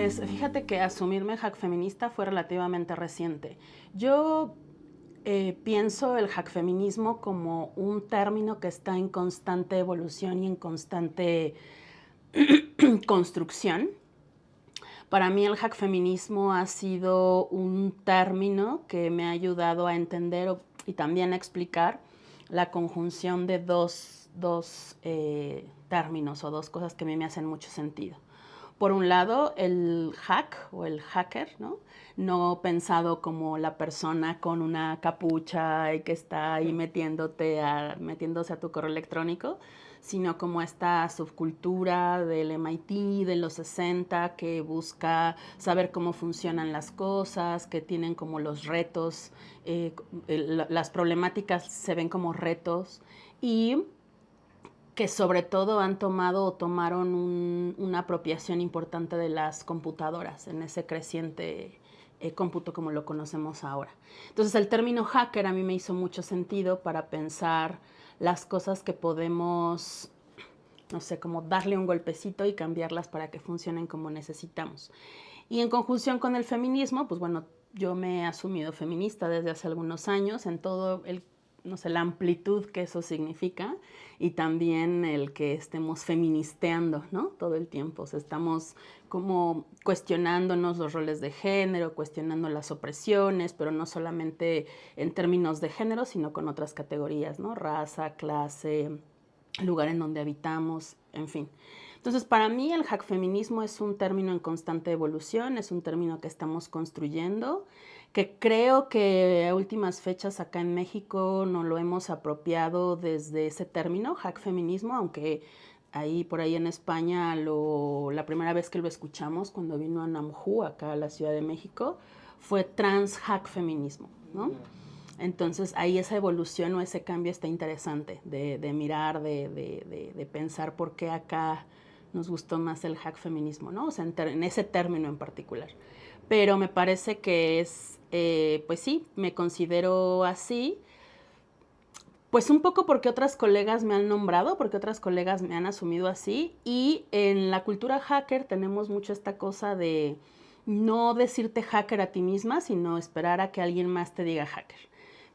Pues fíjate que asumirme hack feminista fue relativamente reciente. Yo pienso el hack feminismo como un término que está en constante evolución y en constante construcción. Para mí el hack feminismo ha sido un término que me ha ayudado a entender y también a explicar la conjunción de dos términos o dos cosas que a mí me hacen mucho sentido. Por un lado, el hack o el hacker, ¿no? No pensado como la persona con una capucha y que está ahí metiéndose a tu correo electrónico, sino como esta subcultura del MIT de los 60 que busca saber cómo funcionan las cosas, que tienen como los retos, las problemáticas se ven como retos y que sobre todo han tomado o tomaron una apropiación importante de las computadoras en ese creciente cómputo como lo conocemos ahora. Entonces el término hacker a mí me hizo mucho sentido para pensar las cosas que podemos, no sé, como darle un golpecito y cambiarlas para que funcionen como necesitamos. Y en conjunción con el feminismo, pues bueno, yo me he asumido feminista desde hace algunos años en todo el, no sé, la amplitud que eso significa y también el que estemos feministeando, ¿no? Todo el tiempo, o sea, estamos como cuestionándonos los roles de género, cuestionando las opresiones, pero no solamente en términos de género, sino con otras categorías, ¿no? Raza, clase, lugar en donde habitamos, en fin. Entonces, para mí el hack feminismo es un término en constante evolución, es un término que estamos construyendo, que creo que a últimas fechas acá en México no lo hemos apropiado desde ese término, hack feminismo, aunque ahí por ahí en España la primera vez que lo escuchamos cuando vino a Namju, acá a la Ciudad de México, fue trans hack feminismo, ¿no? Entonces ahí esa evolución o ese cambio está interesante de mirar, de pensar por qué acá nos gustó más el hack feminismo, ¿no? O sea, en ese término en particular. Pero me parece que es, pues sí, me considero así, pues un poco porque otras colegas me han nombrado, porque otras colegas me han asumido así, y en la cultura hacker tenemos mucho esta cosa de no decirte hacker a ti misma, sino esperar a que alguien más te diga hacker.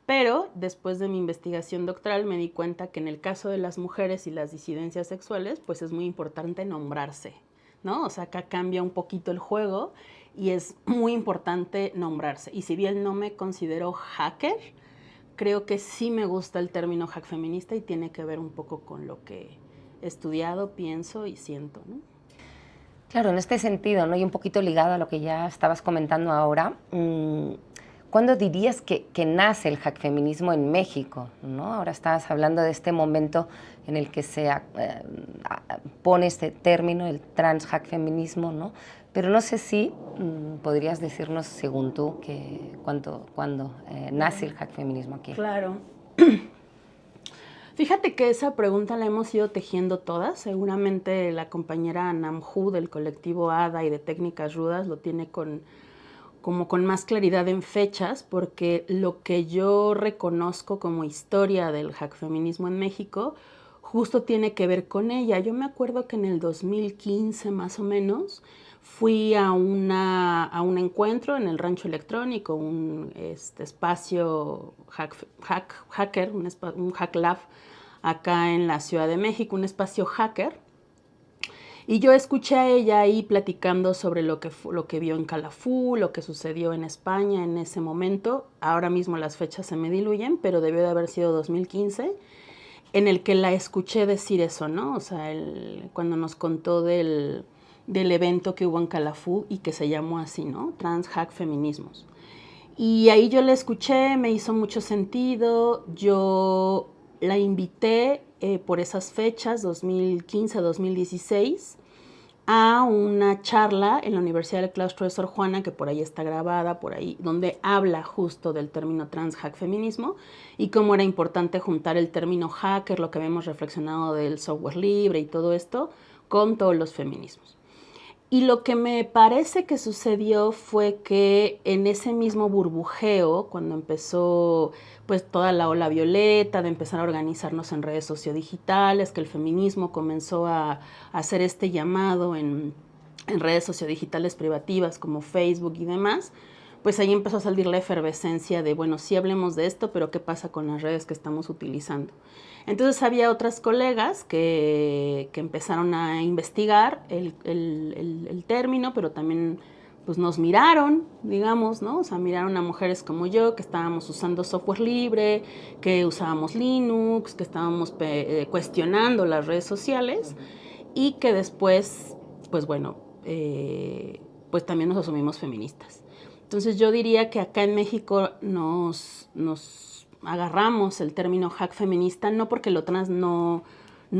Pero después de mi investigación doctoral me di cuenta que en el caso de las mujeres y las disidencias sexuales, pues es muy importante nombrarse, ¿no? O sea, acá cambia un poquito el juego y es muy importante nombrarse. Y si bien no me considero hacker, creo que sí me gusta el término hack feminista y tiene que ver un poco con lo que he estudiado, pienso y siento, ¿no? Claro, en este sentido, ¿no? Y un poquito ligado a lo que ya estabas comentando ahora, ¿cuándo dirías que nace el hack feminismo en México, ¿no? Ahora estabas hablando de este momento en el que se pone este término, el trans hack feminismo, ¿no? Pero no sé si podrías decirnos, según tú, cuándo nace el hack feminismo aquí. Claro. Fíjate que esa pregunta la hemos ido tejiendo todas. Seguramente la compañera Namju del colectivo ADA y de Técnicas Rudas lo tiene como con más claridad en fechas, porque lo que yo reconozco como historia del hack feminismo en México justo tiene que ver con ella. Yo me acuerdo que en el 2015 más o menos fui a un encuentro en el Rancho Electrónico, un espacio hacker, un hack lab acá en la Ciudad de México, un espacio hacker. Y yo escuché a ella ahí platicando sobre lo que vio en Calafú, lo que sucedió en España en ese momento. Ahora mismo las fechas se me diluyen, pero debió de haber sido 2015, en el que la escuché decir eso, ¿no? O sea, cuando nos contó del evento que hubo en Calafú y que se llamó así, ¿no? Trans Hack Feminismos. Y ahí yo la escuché, me hizo mucho sentido, yo la invité por esas fechas, 2015-2016, a una charla en la Universidad del Claustro de Sor Juana, que por ahí está grabada, por ahí, donde habla justo del término trans hack feminismo y cómo era importante juntar el término hacker, lo que habíamos reflexionado del software libre y todo esto, con todos los feminismos. Y lo que me parece que sucedió fue que en ese mismo burbujeo, cuando empezó pues toda la ola violeta, de empezar a organizarnos en redes sociodigitales, que el feminismo comenzó a hacer este llamado en redes sociodigitales privativas como Facebook y demás, pues ahí empezó a salir la efervescencia de, bueno, sí hablemos de esto, pero ¿qué pasa con las redes que estamos utilizando? Entonces había otras colegas que empezaron a investigar el término, pero también pues nos miraron, digamos, ¿no? O sea, miraron a mujeres como yo que estábamos usando software libre, que usábamos Linux, que estábamos cuestionando las redes sociales y que después, pues bueno, pues también nos asumimos feministas. Entonces yo diría que acá en México nos agarramos el término hack feminista, no porque lo trans no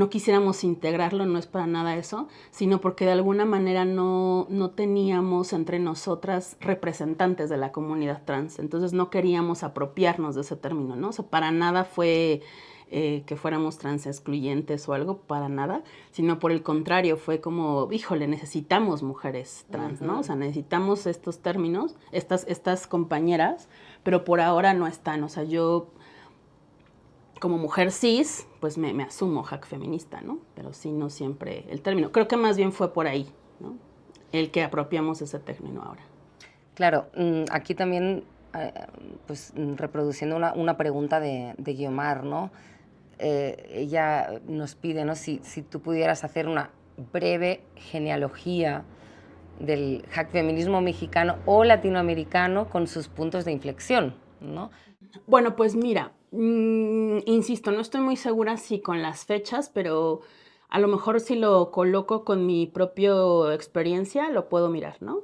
quisiéramos integrarlo, no es para nada eso, sino porque de alguna manera no teníamos entre nosotras representantes de la comunidad trans, entonces no queríamos apropiarnos de ese término, ¿no? O sea, para nada fue que fuéramos trans excluyentes o algo, para nada, sino por el contrario, fue como, híjole, necesitamos mujeres trans, ¿no? O sea, necesitamos estos términos, estas compañeras, pero por ahora no están, o sea, yo como mujer cis, pues me asumo hack feminista, ¿no? Pero sí, no siempre el término. Creo que más bien fue por ahí, ¿no? El que apropiamos ese término ahora. Claro, aquí también, pues reproduciendo una pregunta de Guiomar, ¿no? Ella nos pide, ¿no? Si tú pudieras hacer una breve genealogía del hack feminismo mexicano o latinoamericano con sus puntos de inflexión, ¿no? Bueno, pues mira, insisto, no estoy muy segura si con las fechas, pero a lo mejor si lo coloco con mi propia experiencia, lo puedo mirar, ¿no?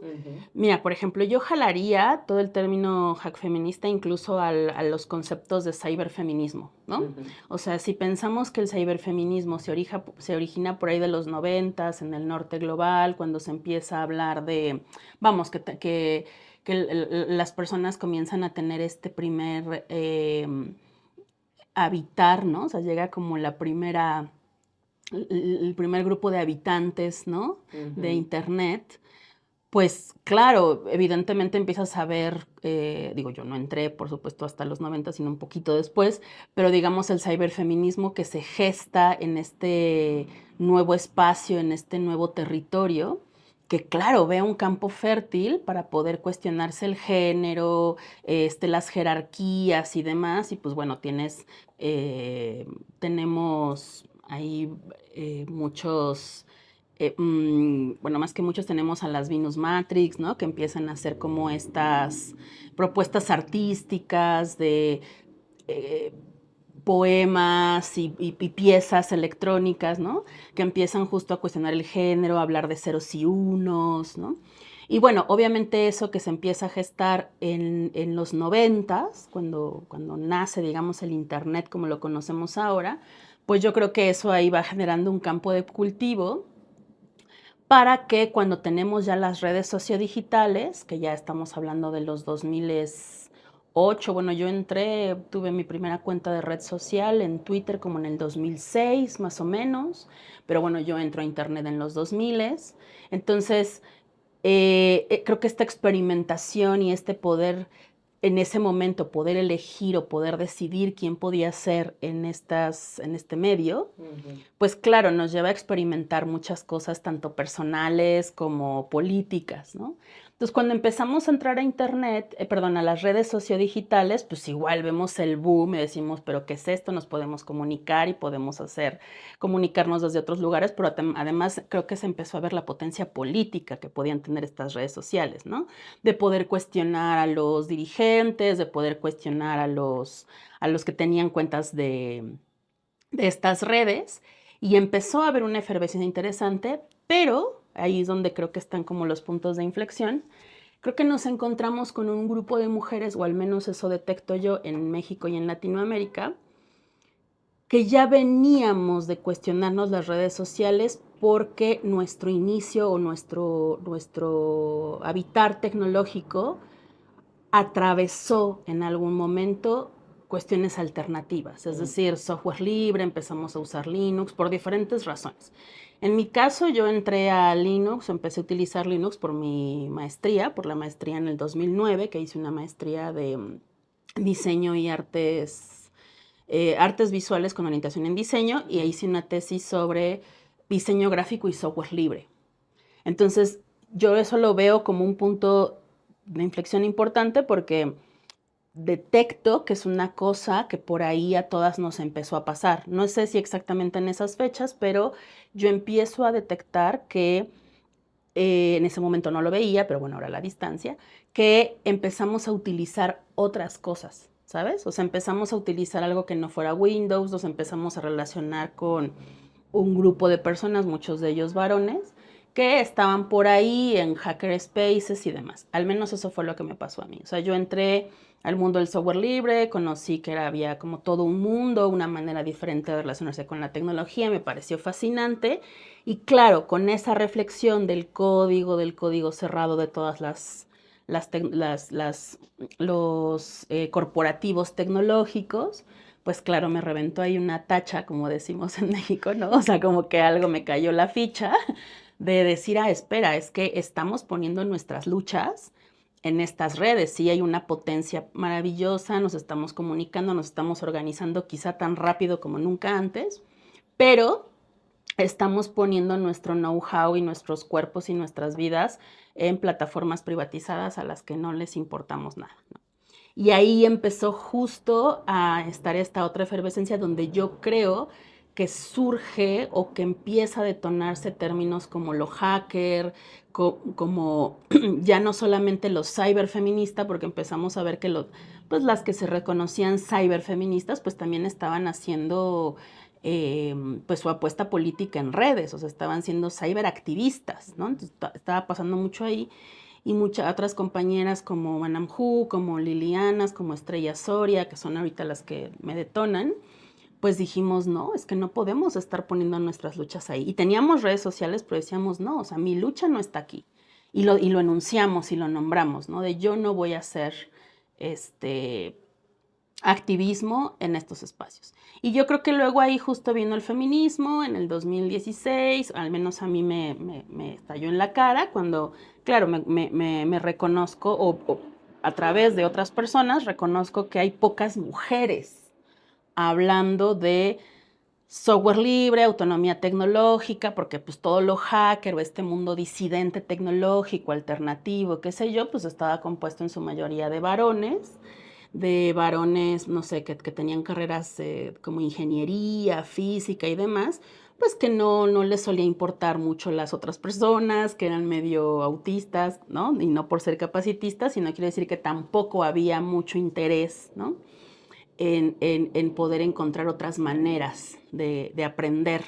Mira, por ejemplo, yo jalaría todo el término hack feminista incluso a los conceptos de ciberfeminismo, ¿no? O sea, si pensamos que el ciberfeminismo se origina por ahí de los 90s en el norte global, cuando se empieza a hablar de, vamos, que las personas comienzan a tener este primer habitar, ¿no? O sea, llega como el primer grupo de habitantes, ¿no? De Internet. Pues claro, evidentemente empiezas a ver, digo, yo no entré, por supuesto, hasta los 90, sino un poquito después, pero digamos el ciberfeminismo que se gesta en este nuevo espacio, en este nuevo territorio, que claro, ve un campo fértil para poder cuestionarse el género, las jerarquías y demás, y pues bueno, tenemos ahí muchos bueno, más que muchos tenemos a las Venus Matrix, ¿no? Que empiezan a hacer como estas propuestas artísticas de poemas y piezas electrónicas, ¿no? Que empiezan justo a cuestionar el género, a hablar de ceros y unos, ¿no? Y bueno, obviamente eso que se empieza a gestar en los 90s, cuando nace, digamos, el Internet como lo conocemos ahora, pues yo creo que eso ahí va generando un campo de cultivo para que cuando tenemos ya las redes sociodigitales, que ya estamos hablando de los 2008, bueno, yo tuve mi primera cuenta de red social en Twitter como en el 2006 más o menos, pero bueno, yo entro a internet en los 2000, entonces creo que esta experimentación y este poder en ese momento poder elegir o poder decidir quién podía ser en este medio, pues claro, nos lleva a experimentar muchas cosas, tanto personales como políticas, ¿no? Entonces, cuando empezamos a entrar a internet, a las redes sociodigitales, pues igual vemos el boom y decimos, pero ¿qué es esto? Nos podemos comunicar y podemos comunicarnos desde otros lugares, pero además creo que se empezó a ver la potencia política que podían tener estas redes sociales, ¿no? De poder cuestionar a los dirigentes, de poder cuestionar a los que tenían cuentas de estas redes, y empezó a haber una efervescencia interesante, pero ahí es donde creo que están como los puntos de inflexión. Creo que nos encontramos con un grupo de mujeres, o al menos eso detecto yo en México y en Latinoamérica, que ya veníamos de cuestionarnos las redes sociales porque nuestro inicio o nuestro habitar tecnológico atravesó en algún momento cuestiones alternativas, es decir, software libre, empezamos a usar Linux por diferentes razones. En mi caso, yo entré a Linux, empecé a utilizar Linux por la maestría en el 2009, que hice una maestría de diseño y artes visuales con orientación en diseño, y hice una tesis sobre diseño gráfico y software libre. Entonces, yo eso lo veo como un punto de inflexión importante porque detecto que es una cosa que por ahí a todas nos empezó a pasar. No sé si exactamente en esas fechas, pero yo empiezo a detectar que en ese momento no lo veía, pero bueno, ahora a la distancia, que empezamos a utilizar otras cosas, ¿sabes? O sea, empezamos a utilizar algo que no fuera Windows, nos empezamos a relacionar con un grupo de personas, muchos de ellos varones, que estaban por ahí en hacker spaces y demás. Al menos eso fue lo que me pasó a mí. O sea, yo entré al mundo del software libre, conocí que había como todo un mundo, una manera diferente de relacionarse con la tecnología, me pareció fascinante. Y claro, con esa reflexión del código cerrado de todas los corporativos tecnológicos, pues claro, me reventó ahí una tacha, como decimos en México, ¿no? O sea, como que algo me cayó la ficha de decir, ah, espera, es que estamos poniendo nuestras luchas en estas redes. Sí, hay una potencia maravillosa, nos estamos comunicando, nos estamos organizando quizá tan rápido como nunca antes, pero estamos poniendo nuestro know-how y nuestros cuerpos y nuestras vidas en plataformas privatizadas a las que no les importamos nada, ¿no? Y ahí empezó justo a estar esta otra efervescencia donde yo creo que surge o que empieza a detonarse términos como lo hacker, como ya no solamente lo cyberfeminista, porque empezamos a ver que pues las que se reconocían cyberfeministas, pues también estaban haciendo pues su apuesta política en redes, o sea, estaban siendo cyberactivistas, ¿no? Entonces, estaba pasando mucho ahí y muchas otras compañeras como Manam Hu, como Lilianas, como Estrella Soria, que son ahorita las que me detonan, pues dijimos, no, es que no podemos estar poniendo nuestras luchas ahí. Y teníamos redes sociales, pero decíamos, no, o sea, mi lucha no está aquí. Y lo enunciamos y lo nombramos, ¿no? De yo no voy a hacer este activismo en estos espacios. Y yo creo que luego ahí justo vino el feminismo en el 2016, al menos a mí me estalló en la cara cuando, claro, me reconozco o a través de otras personas reconozco que hay pocas mujeres hablando de software libre, autonomía tecnológica, porque pues todo lo hacker o este mundo disidente tecnológico, alternativo, qué sé yo, pues estaba compuesto en su mayoría de varones, no sé, que tenían carreras como ingeniería, física y demás, pues que no les solía importar mucho las otras personas, que eran medio autistas, ¿no? Y no por ser capacitistas, sino quiere decir que tampoco había mucho interés, ¿no? En poder encontrar otras maneras de aprender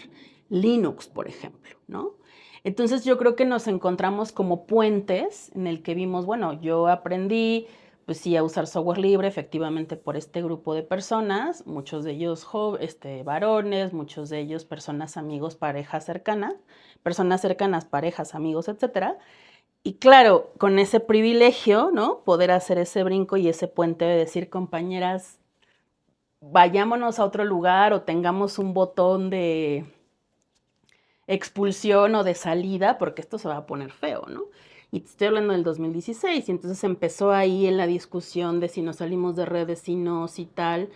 Linux, por ejemplo, ¿no? Entonces yo creo que nos encontramos como puentes en el que vimos, bueno, yo aprendí, pues sí, a usar software libre efectivamente por este grupo de personas, muchos de ellos varones, muchos de ellos personas, amigos, parejas cercanas, personas cercanas, parejas, amigos, etcétera. Y claro, con ese privilegio, ¿no? Poder hacer ese brinco y ese puente de decir, compañeras, vayámonos a otro lugar o tengamos un botón de expulsión o de salida, porque esto se va a poner feo, ¿no? Y te estoy hablando del 2016, y entonces empezó ahí en la discusión de si nos salimos de redes, si no, si tal,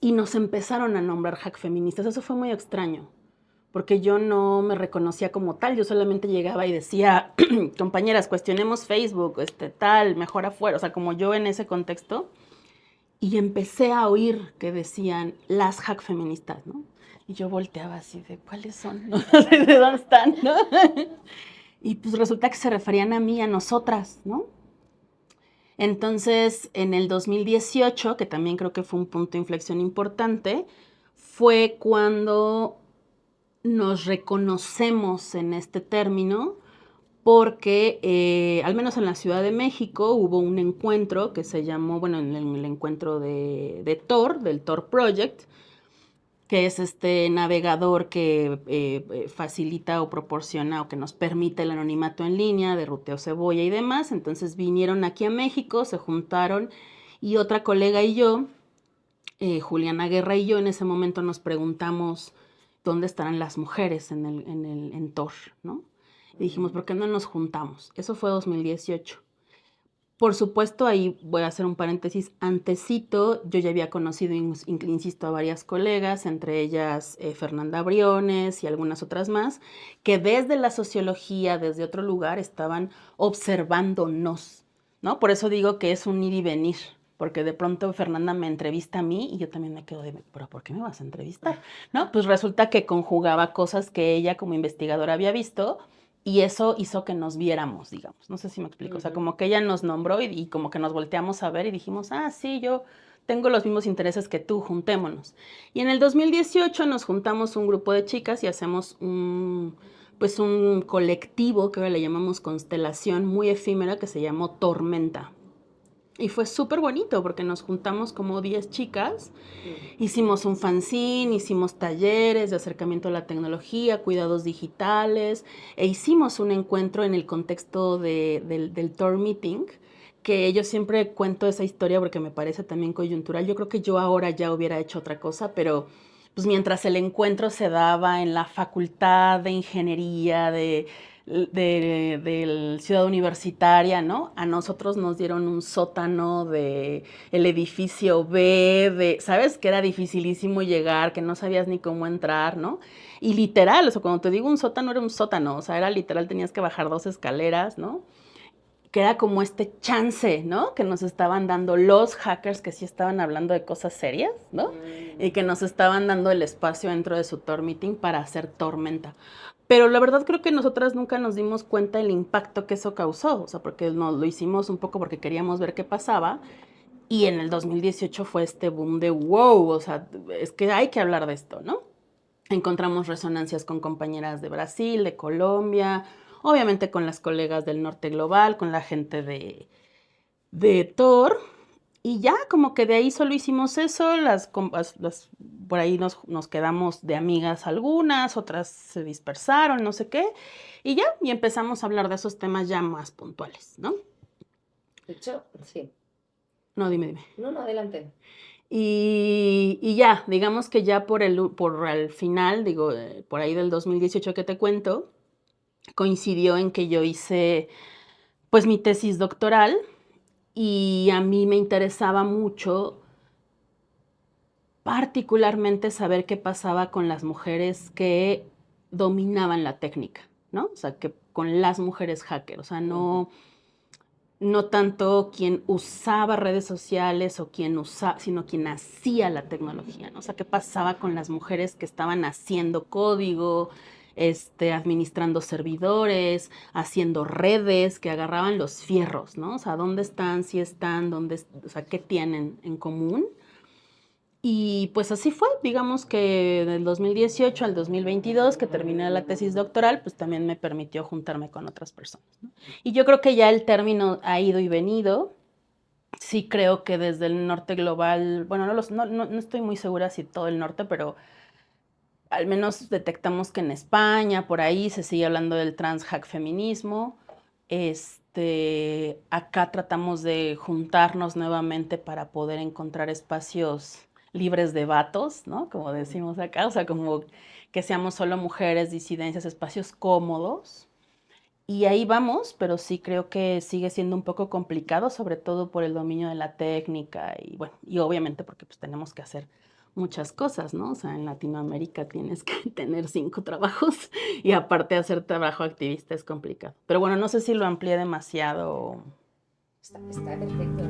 y nos empezaron a nombrar hack feministas. Eso fue muy extraño, porque yo no me reconocía como tal, yo solamente llegaba y decía, compañeras, cuestionemos Facebook, tal, mejor afuera, o sea, como yo en ese contexto, y empecé a oír que decían las hack feministas, ¿no? Y yo volteaba así de, ¿cuáles son? No sé de dónde están, ¿no? Y pues resulta que se referían a mí, a nosotras, ¿no? Entonces, en el 2018, que también creo que fue un punto de inflexión importante, fue cuando nos reconocemos en este término, porque al menos en la Ciudad de México hubo un encuentro que se llamó, bueno, en el encuentro de Tor, del Tor Project, que es este navegador que facilita o proporciona o que nos permite el anonimato en línea de ruteo cebolla y demás. Entonces vinieron aquí a México, se juntaron y otra colega y yo, Juliana Guerra y yo, en ese momento nos preguntamos dónde estarán las mujeres en Tor, ¿no? Y dijimos, ¿por qué no nos juntamos? Eso fue 2018. Por supuesto, ahí voy a hacer un paréntesis, antesito, yo ya había conocido, insisto, a varias colegas, entre ellas Fernanda Briones y algunas otras más, que desde la sociología, desde otro lugar, estaban observándonos, ¿no? Por eso digo que es un ir y venir, porque de pronto Fernanda me entrevista a mí y yo también me quedo de, ¿pero por qué me vas a entrevistar? ¿No? Pues resulta que conjugaba cosas que ella como investigadora había visto y eso hizo que nos viéramos, digamos. No sé si me explico. O sea, como que ella nos nombró y como que nos volteamos a ver y dijimos, ah, sí, yo tengo los mismos intereses que tú, juntémonos. Y en el 2018 nos juntamos un grupo de chicas y hacemos pues un colectivo que ahora le llamamos Constelación, muy efímera, que se llamó Tormenta. Y fue súper bonito porque nos juntamos como 10 chicas, hicimos un fanzine, hicimos talleres de acercamiento a la tecnología, cuidados digitales, e hicimos un encuentro en el contexto del Tor Meeting, que yo siempre cuento esa historia porque me parece también coyuntural. Yo creo que yo ahora ya hubiera hecho otra cosa, pero pues mientras el encuentro se daba en la facultad de ingeniería de Ciudad Universitaria, ¿no? A nosotros nos dieron un sótano de el edificio B, ¿sabes? Que era dificilísimo llegar, que no sabías ni cómo entrar, ¿no? Y literal, o sea, cuando te digo un sótano, era un sótano, o sea, era literal, tenías que bajar 2 escaleras, ¿no? Que era como este chance, ¿no? Que nos estaban dando los hackers que sí estaban hablando de cosas serias, ¿no? Y que nos estaban dando el espacio dentro de su Tor Meeting para hacer tormenta. Pero la verdad creo que nosotras nunca nos dimos cuenta del impacto que eso causó, o sea, porque nos lo hicimos un poco porque queríamos ver qué pasaba, y en el 2018 fue este boom de wow, o sea, es que hay que hablar de esto, ¿no? Encontramos resonancias con compañeras de Brasil, de Colombia, obviamente con las colegas del norte global, con la gente de Tor, y ya como que de ahí solo hicimos eso, por ahí nos quedamos de amigas algunas, otras se dispersaron, no sé qué, y ya, y empezamos a hablar de esos temas ya más puntuales, ¿no? De hecho, sí. No, dime. No, no, adelante. Y ya, digamos que ya por el final, digo, por ahí del 2018 que te cuento, coincidió en que yo hice pues mi tesis doctoral y a mí me interesaba mucho particularmente saber qué pasaba con las mujeres que dominaban la técnica, ¿no? O sea, que con las mujeres hacker, o sea, no tanto quien usaba redes sociales o quien usaba, sino quien hacía la tecnología, ¿no? O sea, qué pasaba con las mujeres que estaban haciendo código, administrando servidores, haciendo redes, que agarraban los fierros, ¿no? O sea, ¿dónde están? ¿Si están? ¿Dónde? O sea, ¿qué tienen en común? Y pues así fue, digamos que del 2018 al 2022, que terminé la tesis doctoral, pues también me permitió juntarme con otras personas, ¿no? Y yo creo que ya el término ha ido y venido. Sí creo que desde el norte global, bueno, no estoy muy segura si todo el norte, pero al menos detectamos que en España, por ahí, se sigue hablando del transhack feminismo. Acá tratamos de juntarnos nuevamente para poder encontrar espacios libres de vatos, ¿no? Como decimos acá, o sea, como que seamos solo mujeres, disidencias, espacios cómodos. Y ahí vamos, pero sí creo que sigue siendo un poco complicado, sobre todo por el dominio de la técnica y bueno, y obviamente porque pues tenemos que hacer muchas cosas, ¿no? O sea, en Latinoamérica tienes que tener 5 trabajos y aparte hacer trabajo activista es complicado. Pero bueno, no sé si lo amplié demasiado. Está perfecto.